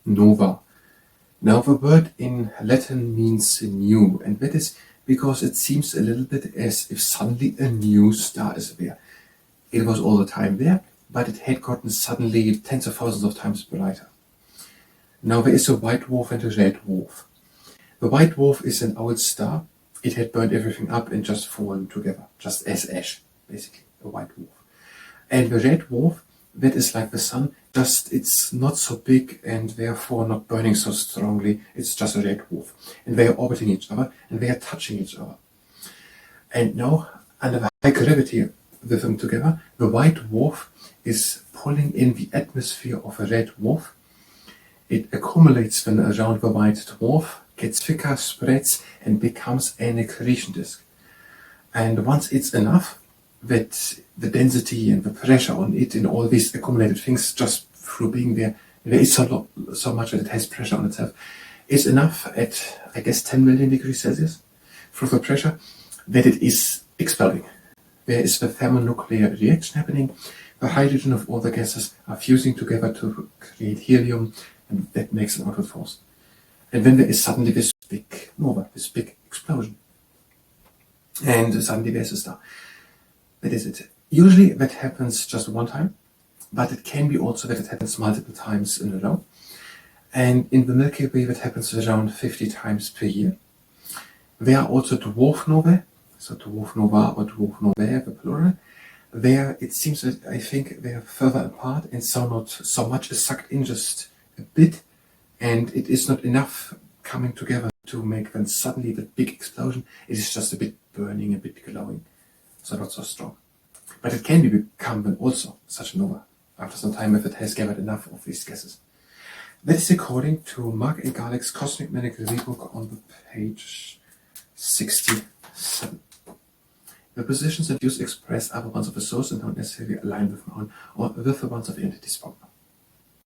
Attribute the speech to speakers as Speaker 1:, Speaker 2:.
Speaker 1: nova. Now the word in Latin means new, and that is because it seems a little bit as if suddenly a new star is there. It was all the time there, but it had gotten suddenly tens of thousands of times brighter. Now there is a white dwarf and a red dwarf. The white dwarf is an old star. It had burned everything up and just fallen together, just as ash, basically, a white dwarf. And the red dwarf, that is like the sun, just it's not so big and therefore not burning so strongly. It's just a red dwarf. And they are orbiting each other and they are touching each other. And now, under the high gravity with them together, the white dwarf is pulling in the atmosphere of a red dwarf. It accumulates then around the white dwarf, gets thicker, spreads, and becomes an accretion disk. And once it's enough, that the density and the pressure on it and all these accumulated things just through being there is so much that it has pressure on itself, is enough at, I guess, 10 million degrees Celsius through the pressure that it is exploding. There is the thermonuclear reaction happening. The hydrogen of all the gases are fusing together to create helium, and that makes an outward force. And then there is suddenly this big nova, this big explosion. And suddenly there's a star. That is it. Usually that happens just one time, but it can be also that it happens multiple times in a row. And in the Milky Way that happens around 50 times per year. There are also dwarf novae, so dwarf nova or dwarf novae, the plural. There it seems that I think they are further apart and so not so much is sucked in, just a bit, and it is not enough coming together to make then suddenly the big explosion. It is just a bit burning, a bit glowing. So not so strong. But it can become then also such a nova after some time if it has gathered enough of these gases. That is according to Mark A. Garlick's Cosmic Medical Rebook on the page 67. The positions and views expressed are the ones of the source and don't necessarily align with my own or with the ones of the entity spoken.